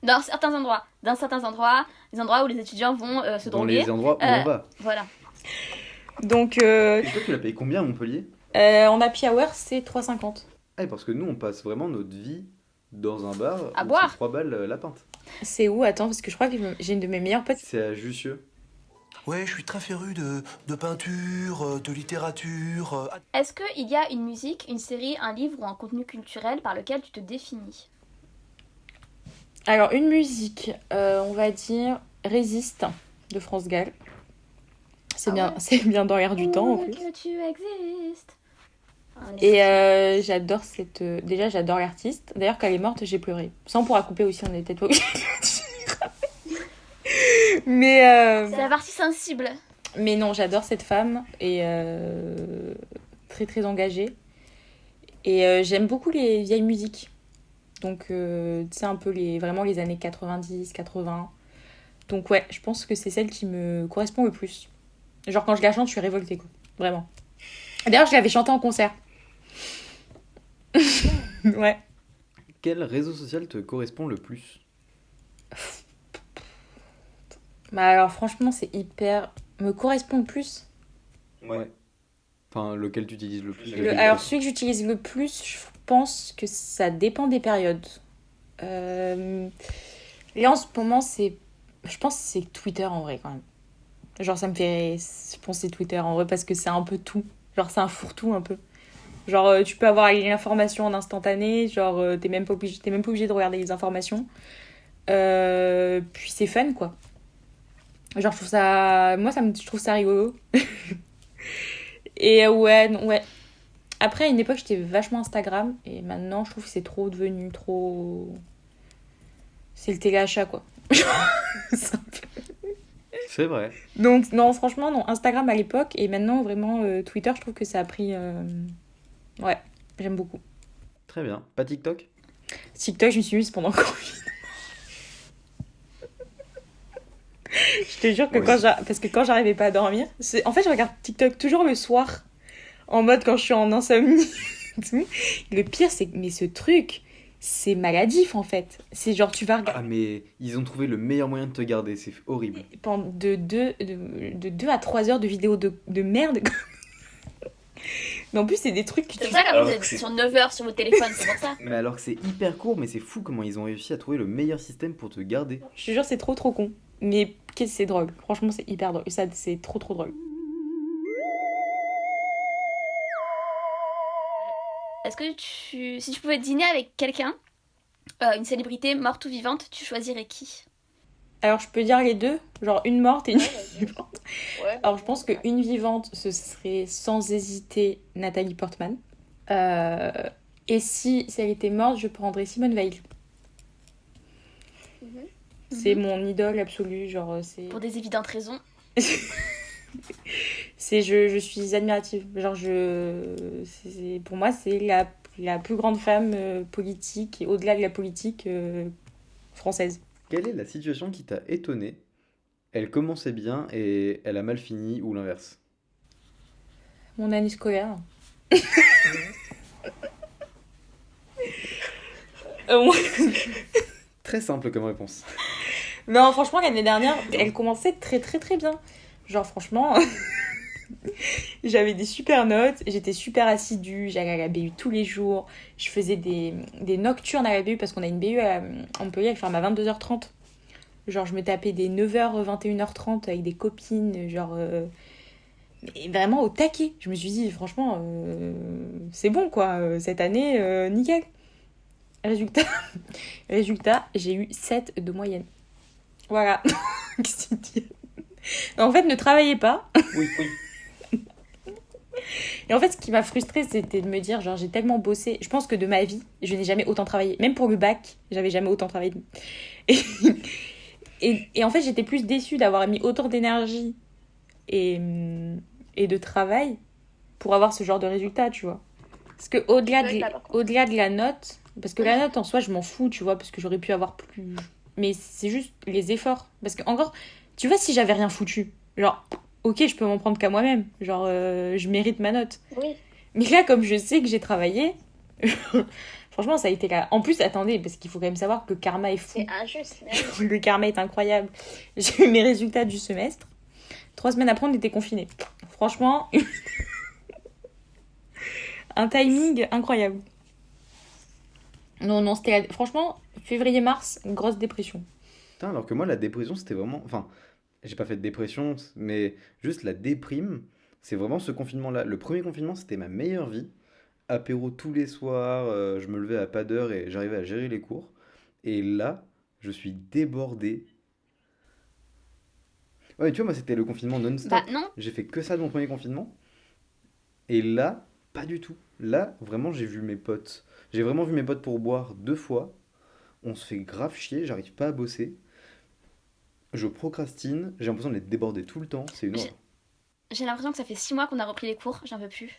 Dans certains endroits. Les endroits où les étudiants vont se Dans droguer. les endroits où Euh, on va. Voilà. Donc, Et toi, tu la payes combien à Montpellier? en happy hour, c'est 3,50. Ah, parce que nous, on passe vraiment notre vie dans un bar À où boire. c'est 3 balles la pinte. C'est où? Attends, parce que je crois que j'ai une de mes meilleures potes. C'est à Jussieu. Ouais, je suis très féru de peinture, de littérature. Est-ce qu'il y a une musique, une série, un livre ou un contenu culturel par lequel tu te définis? Alors, une musique, on va dire Résiste de France Gall. C'est bien, c'est bien dans l'air du temps en plus. Que tu existes. Et j'adore cette. Déjà, j'adore l'artiste. D'ailleurs, quand elle est morte, j'ai pleuré. Ça, on pourra couper aussi, on est peut-être pas obligé de le dire. Mais, C'est la partie sensible. mais non, j'adore cette femme et très très engagée. Et j'aime beaucoup les vieilles musiques. Donc, tu sais, un peu vraiment les années 90, 80. Donc, ouais, je pense que c'est celle qui me correspond le plus. Genre, quand je la chante, je suis révoltée, quoi. Vraiment. D'ailleurs, je l'avais chantée en concert. Ouais. Quel réseau social te correspond le plus? Bah, alors, franchement, c'est hyper. Me correspond le plus. Ouais. Enfin, lequel tu utilises le plus? Alors, celui que j'utilise le plus, je pense que ça dépend des périodes. Là, en ce moment, je pense que c'est Twitter en vrai, quand même. Genre, ça me fait. Je pense que c'est Twitter en vrai parce que c'est un peu tout. Genre, c'est un fourre-tout un peu. Genre, tu peux avoir l'information en instantané. Genre, t'es même pas obligé de regarder les informations. Puis c'est fun, quoi. Genre, je trouve ça. Moi, je trouve ça rigolo. Et ouais, non, ouais. Après, à une époque, j'étais vachement Instagram. Et maintenant, je trouve que c'est trop devenu trop. C'est le téléachat, quoi. C'est un peu- C'est vrai. Donc, non, franchement, non. Instagram à l'époque. Et maintenant, vraiment, Twitter, je trouve que ça a pris. Ouais, j'aime beaucoup. Très bien. Pas TikTok? TikTok, je me suis mise pendant le Covid. Je te jure que Oui. parce que quand j'arrivais pas à dormir, en fait, je regarde TikTok toujours le soir, en mode quand je suis en insomnie. et tout. Le pire, c'est que mais ce truc, c'est maladif en fait. C'est genre tu vas Ah, regarder mais ils ont trouvé le meilleur moyen de te garder, c'est horrible. pendant de 2 à 3 heures de vidéos de merde. Mais en plus, c'est des trucs que C'est tu. ça quand Alors vous êtes que c'est- sur 9 heures sur votre téléphone, c'est pour ça. Mais alors que c'est hyper court, mais c'est fou comment ils ont réussi à trouver le meilleur système pour te garder. Je te jure, c'est trop trop con. Mais qu'est-ce que c'est drôle. Franchement, c'est hyper drôle. Ça, c'est trop trop drôle. Est-ce que si tu pouvais dîner avec quelqu'un, une célébrité morte ou vivante, tu choisirais qui? Alors, je peux dire les deux, genre une morte et une vivante. Ouais. Alors, je pense qu'une vivante, ce serait sans hésiter Nathalie Portman. Et si elle était morte, je prendrais Simone Veil. C'est mon idole absolue, genre c'est. Pour des évidentes raisons. Je suis admirative. Genre pour moi, c'est la plus grande femme politique et au-delà de la politique française. Quelle est la situation qui t'a étonné? Elle commençait bien et elle a mal fini ou l'inverse? Mon année scolaire. Euh, Très simple comme réponse. Non, franchement, l'année dernière, elle commençait très très très bien. Genre, franchement, j'avais des super notes, j'étais super assidue, j'allais à la BU tous les jours, je faisais des nocturnes à la BU parce qu'on a une BU à Montpellier, elle ferme à 22h30. Genre, je me tapais des 9h, 21h30 avec des copines, genre. Mais vraiment au taquet. Je me suis dit, franchement, c'est bon quoi, cette année, nickel. Résultat, j'ai eu 7 de moyenne. Voilà. Qu'est-ce que tu dis? En fait, ne travaillez pas. Oui, oui. Et en fait, ce qui m'a frustrée, c'était de me dire, genre, j'ai tellement bossé. Je pense que de ma vie, je n'ai jamais autant travaillé. Même pour le bac, j'avais jamais autant travaillé. Et, et en fait, j'étais plus déçue d'avoir mis autant d'énergie et de travail pour avoir ce genre de résultat, tu vois. Parce que au-delà de la note, parce que la note en soi, je m'en fous, tu vois, parce que j'aurais pu avoir plus. Mais c'est juste les efforts. Parce que, encore, tu vois, si j'avais rien foutu, genre, ok, je peux m'en prendre qu'à moi-même. Genre, je mérite ma note. Oui. Mais là, comme je sais que j'ai travaillé, franchement, ça a été là. En plus, attendez, parce qu'il faut quand même savoir que le karma est fou. C'est injuste. Le karma est incroyable. J'ai eu mes résultats du semestre. 3 semaines après, on était confinés. Franchement, un timing incroyable. Non, c'était franchement, février-mars, une grosse dépression. Putain, alors que moi, la dépression, c'était vraiment. Enfin, j'ai pas fait de dépression, mais juste la déprime, c'est vraiment ce confinement-là. Le premier confinement, c'était ma meilleure vie. Apéro tous les soirs, je me levais à pas d'heure et j'arrivais à gérer les cours. Et là, Je suis débordé. Ouais, tu vois, moi, c'était le confinement non-stop. Bah non. J'ai fait que ça de mon premier confinement. Et là, pas du tout. Là, vraiment, j'ai vu mes potes. J'ai vraiment vu mes potes pour boire 2 fois. On se fait grave chier, j'arrive pas à bosser. Je procrastine, j'ai l'impression d'être débordé tout le temps, c'est une horreur. J'ai l'impression que ça fait 6 mois qu'on a repris les cours, j'en peux plus.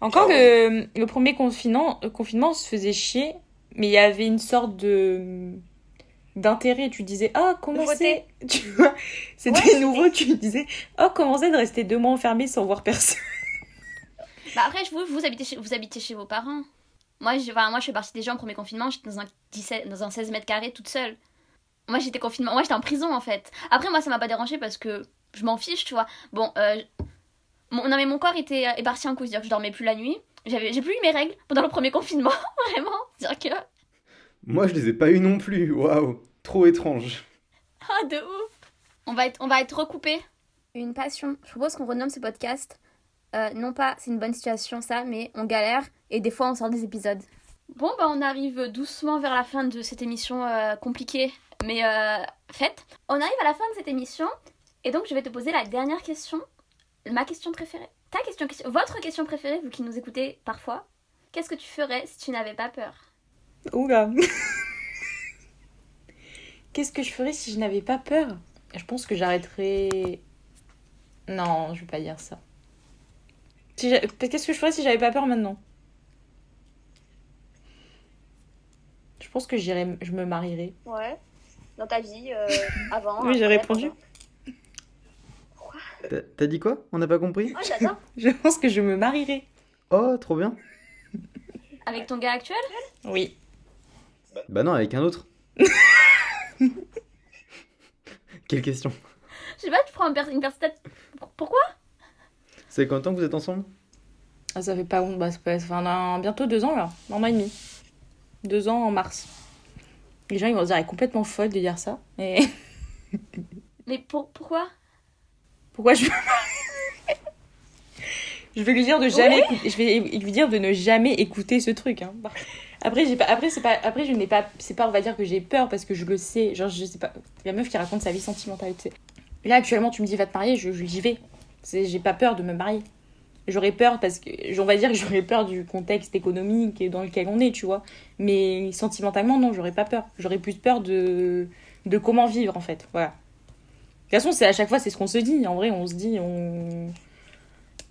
Encore le premier confinement se faisait chier, mais il y avait une sorte d'intérêt. Tu disais, oh, comment c'est? Tu vois, c'était nouveau, tu disais, oh, comment c'est de rester 2 mois enfermé sans voir personne? Bah après, vous habitez chez vos parents. Moi, je fais partie des gens au premier confinement, j'étais dans un 16 mètres carrés toute seule. Moi, j'étais en prison en fait. Après, moi, ça m'a pas dérangé parce que je m'en fiche, tu vois. Bon, non, mais mon corps est parti en couille, c'est-à-dire que je dormais plus la nuit. J'ai plus eu mes règles pendant le premier confinement, vraiment. C'est-à-dire que. Moi, je les ai pas eu non plus, waouh, trop étrange. Ah, de ouf! On va être recoupés. Une passion. Je propose qu'on renomme ce podcast. Non pas, c'est une bonne situation ça, mais on galère et des fois on sort des épisodes. Bon, bah on arrive doucement vers la fin de cette émission compliquée, mais faite. On arrive à la fin de cette émission et donc je vais te poser la dernière question, ma question préférée. Votre question préférée, vous qui nous écoutez parfois. Qu'est-ce que tu ferais si tu n'avais pas peur? Oula. Qu'est-ce que je ferais si je n'avais pas peur? Je pense que j'arrêterais... Non, je vais pas dire ça. Qu'est-ce que je ferais si j'avais pas peur maintenant? Je pense que je me marierais. Ouais. Dans ta vie, avant. Oui, j'ai répondu. Quoi? T'as dit quoi? On n'a pas compris? Oh, j'adore. Je pense que je me marierais. Oh, trop bien. Avec ton gars actuel? Oui. Bah non, avec un autre. Quelle question? Je sais pas, tu prends une personne... Pourquoi? C'est combien de temps que vous êtes ensemble? Ah, ça fait pas long, bah, bientôt 2 ans là, 1 an et demi. 2 ans en mars. Les gens ils vont se dire, elle est complètement folle de dire ça. Et... Mais pourquoi? Pourquoi je... Je vais lui dire de jamais je vais lui dire de ne jamais écouter ce truc. Hein. Après, c'est pas, on va dire que j'ai peur parce que je le sais. Genre, je sais pas, la meuf qui raconte sa vie sentimentale, tu sais. Là, actuellement, tu me dis, va te marier, j'y vais. J'ai pas peur de me marier. J'aurais peur parce que, on va dire que j'aurais peur du contexte économique dans lequel on est, tu vois. Mais sentimentalement, non, j'aurais pas peur. J'aurais plus peur de comment vivre, en fait. Voilà. De toute façon, à chaque fois, c'est ce qu'on se dit. En vrai, on se dit, on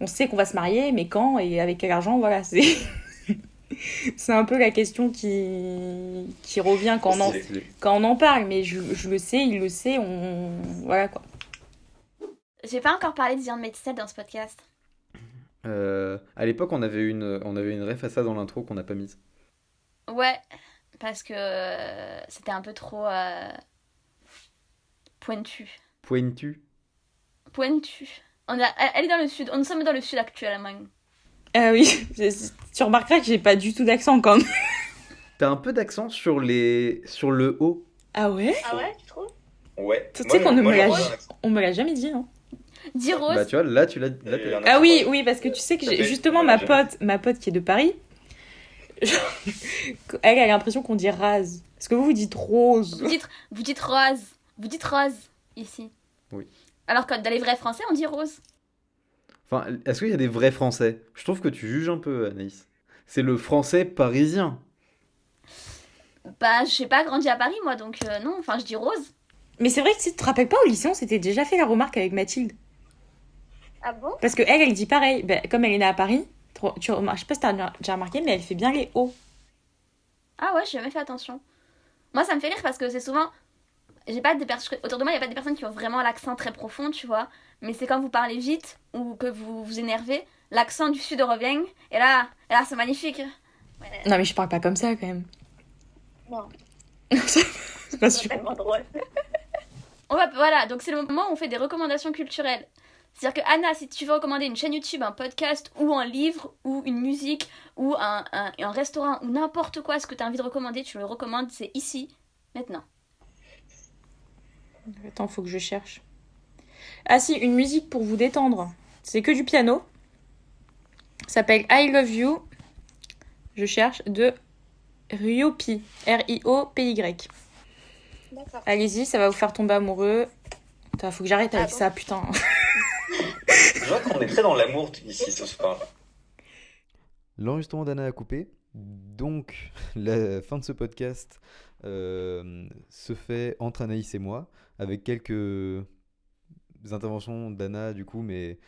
sait qu'on va se marier, mais quand et avec quel argent, voilà. C'est un peu la question qui revient quand on en parle. Mais je le sais, il le sait, voilà, quoi. J'ai pas encore parlé de viande médecine dans ce podcast. À l'époque, on avait une ref à ça dans l'intro qu'on n'a pas mise. Ouais, parce que c'était un peu trop pointu. Pointu. Elle est dans le sud, nous sommes dans le sud actuellement. Ah oui, tu remarqueras que j'ai pas du tout d'accent quand même. T'as un peu d'accent sur le haut. Ah ouais? Ah ouais, tu trouves? Ouais. Tu sais qu'on on me l'a jamais dit, hein. Dis Rose. Bah tu vois, là tu l'as. Ah oui, parce que tu sais que j'ai justement ma pote qui est de Paris. Elle a l'impression qu'on dit rase. Est-ce que vous dites rose? Vous dites rose. Vous dites rose ici. Oui. Alors que dans les vrais français, on dit rose. Enfin, est-ce qu'il y a des vrais français? Je trouve que tu juges un peu, Anaïs. C'est le français parisien. Bah, je sais pas, grandi à Paris, moi, donc non, enfin, je dis rose. Mais c'est vrai que tu te rappelles pas, au lycée, on s'était déjà fait la remarque avec Mathilde. Ah bon? Parce que elle dit pareil. Ben, comme elle est née à Paris, je sais pas si t'as déjà remarqué, mais elle fait bien les O. Ah ouais, j'ai jamais fait attention. Moi, ça me fait rire parce que c'est souvent... Autour de moi, il n'y a pas des personnes qui ont vraiment l'accent très profond, tu vois. Mais c'est quand vous parlez vite ou que vous vous énervez, l'accent du sud revient. Et là c'est magnifique. Ouais. Non, mais je parle pas comme ça, quand même. Non. C'est pas sûr. Tellement drôle. Voilà, donc c'est le moment où on fait des recommandations culturelles. C'est-à-dire que Anna, si tu veux recommander une chaîne YouTube, un podcast, ou un livre, ou une musique, ou un restaurant, ou n'importe quoi, ce que tu as envie de recommander, tu le recommandes, c'est ici, maintenant. Attends, faut que je cherche. Ah si, une musique pour vous détendre. C'est que du piano. Ça s'appelle I Love You. Je cherche de Ryopi. R-I-O-P-Y. D'accord. Allez-y, ça va vous faire tomber amoureux. Putain, faut que j'arrête avec bon ça, putain. Je vois qu'on est très dans l'amour ici ce soir. L'enregistrement d'Anna a coupé, donc la fin de ce podcast se fait entre Anaïs et moi, avec quelques interventions d'Anna du coup, mais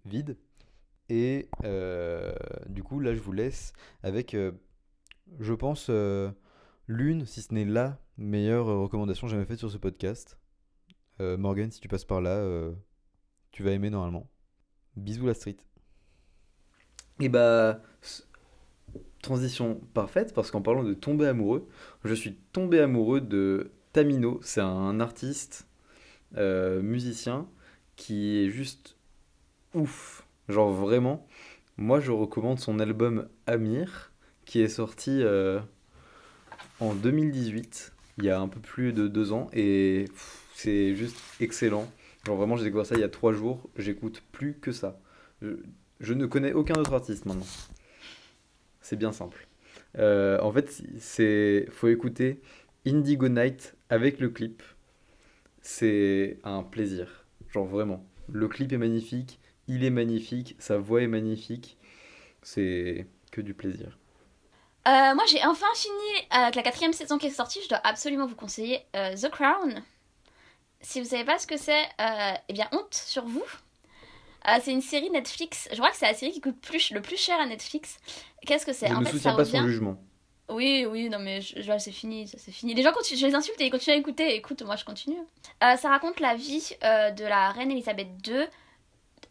vides. Et du coup, là, je vous laisse avec, je pense, l'une, si ce n'est la meilleure recommandation jamais faite sur ce podcast. Morgan, si tu passes par là, tu vas aimer normalement. Bisous la street. Et bah, transition parfaite, parce qu'en parlant de tomber amoureux, je suis tombé amoureux de Tamino. C'est un artiste, musicien, qui est juste ouf. Genre vraiment, moi je recommande son album Amir, qui est sorti en 2018, il y a un peu plus de 2 ans, et c'est juste excellent. Genre vraiment, j'ai découvert ça il y a 3 jours, j'écoute plus que ça. Je ne connais aucun autre artiste maintenant. C'est bien simple. En fait, faut écouter Indigo Night avec le clip. C'est un plaisir. Genre vraiment. Le clip est magnifique, il est magnifique, sa voix est magnifique. C'est que du plaisir. Moi, j'ai enfin fini avec la 4e saison qui est sortie. Je dois absolument vous conseiller The Crown. Si vous savez pas ce que c'est, eh bien, honte sur vous. C'est une série Netflix. Je crois que c'est la série qui coûte le plus cher à Netflix. Qu'est-ce que c'est? Je En ne fait, soutiens ça pas revient... son jugement. Oui, non mais c'est fini, ça c'est fini. Les gens continuent, je les insulte et ils continuent à écouter. Écoute, moi je continue. Ça raconte la vie de la reine Elisabeth II,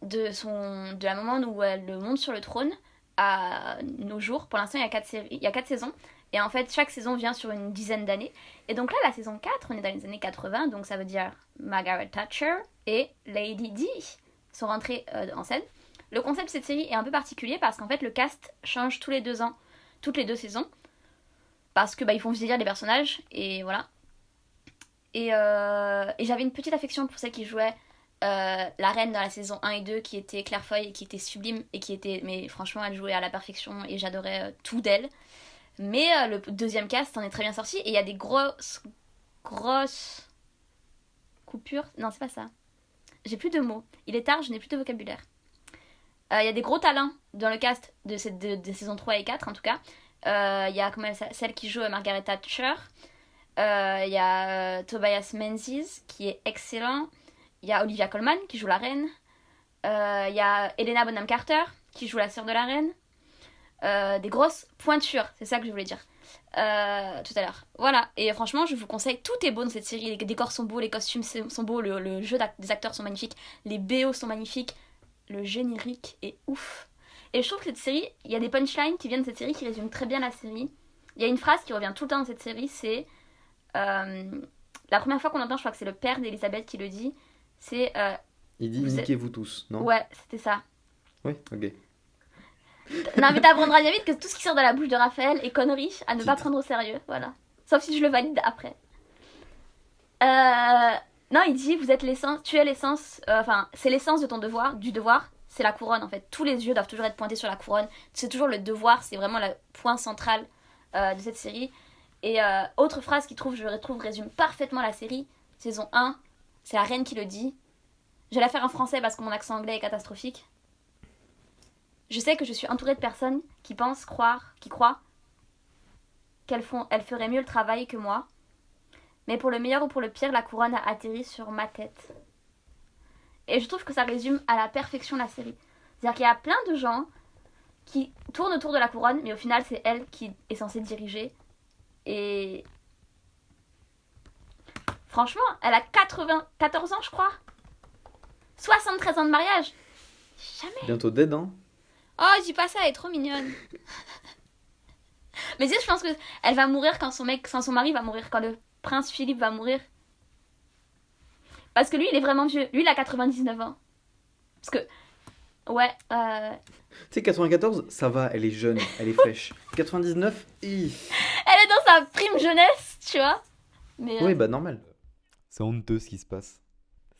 de la moment où elle monte sur le trône à nos jours. Pour l'instant, il y a 4 saisons. Et en fait, chaque saison vient sur une dizaine d'années. Et donc là, la saison 4, on est dans les années 80, donc ça veut dire Margaret Thatcher et Lady Di sont rentrées en scène. Le concept de cette série est un peu particulier parce qu'en fait, le cast change tous les 2 ans, toutes les 2 saisons. Parce que ils font vieillir les personnages, et voilà. Et j'avais une petite affection pour celle qui jouait la reine dans la saison 1 et 2, qui était Claire Foy, et qui était sublime, et qui était... Mais franchement, elle jouait à la perfection, et j'adorais tout d'elle. Mais le deuxième cast en est très bien sorti, et il y a des grosses coupures. Non, c'est pas ça. J'ai plus de mots. Il est tard, je n'ai plus de vocabulaire. Il y a des gros talents dans le cast de saison 3 et 4, en tout cas. Il y a celle qui joue Margaret Thatcher. Il y a Tobias Menzies qui est excellent. Il y a Olivia Colman qui joue la reine. Il y a Helena Bonham Carter qui joue la sœur de la reine. Des grosses pointures, c'est ça que je voulais dire tout à l'heure. Voilà, et franchement je vous conseille, tout est beau dans cette série. Les décors sont beaux, les costumes sont beaux, le jeu des acteurs sont magnifiques, les BO sont magnifiques, le générique est ouf. Et je trouve que cette série, il y a des punchlines qui viennent de cette série qui résument très bien la série. Il y a une phrase qui revient tout le temps dans cette série, c'est... la première fois qu'on entend, je crois que c'est le père d'Elisabeth qui le dit, c'est... Il dit niquez-vous tous, non? Ouais, c'était ça. Oui, ok. Non mais t'apprendras bien vite que tout ce qui sort de la bouche de Raphaël est connerie à ne pas prendre au sérieux, voilà. Sauf si je le valide après. Non, il dit, vous êtes l'essence, tu es l'essence... Enfin, c'est l'essence de ton devoir, du devoir... C'est la couronne en fait. Tous les yeux doivent toujours être pointés sur la couronne. C'est toujours le devoir, c'est vraiment le point central de cette série. Et autre phrase je trouve résume parfaitement la série. Saison 1, c'est la reine qui le dit. Je vais la faire en français parce que mon accent anglais est catastrophique. Je sais que je suis entourée de personnes qui croient qu'elles feraient mieux le travail que moi. Mais pour le meilleur ou pour le pire, la couronne a atterri sur ma tête. Et je trouve que ça résume à la perfection la série. C'est-à-dire qu'il y a plein de gens qui tournent autour de la couronne, mais au final, c'est elle qui est censée diriger. Et... franchement, elle a 94 ans, je crois. 73 ans de mariage. Jamais. Bientôt dead, hein? Oh, dis pas ça, elle est trop mignonne. Mais tu sais, je pense qu'elle va mourir quand son mari va mourir, quand le prince Philippe va mourir. Parce que lui, il est vraiment vieux. Lui, il a 99 ans. Parce que... Ouais, Tu sais, 94, ça va, elle est jeune, elle est fraîche. 99, elle est dans sa prime jeunesse, tu vois. Mais, oui, bah normal. C'est honteux ce qui se passe.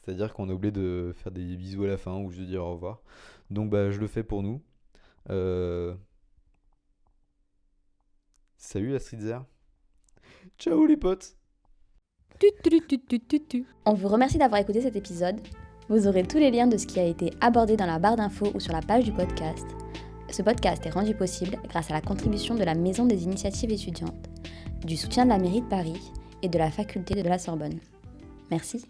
C'est-à-dire qu'on a oublié de faire des bisous à la fin ou juste de dire au revoir. Donc bah je le fais pour nous. Salut la streetzer. Ciao les potes. On vous remercie d'avoir écouté cet épisode. Vous aurez tous les liens de ce qui a été abordé dans la barre d'infos ou sur la page du podcast. Ce podcast est rendu possible grâce à la contribution de la Maison des Initiatives Étudiantes, du soutien de la mairie de Paris et de la faculté de la Sorbonne. Merci.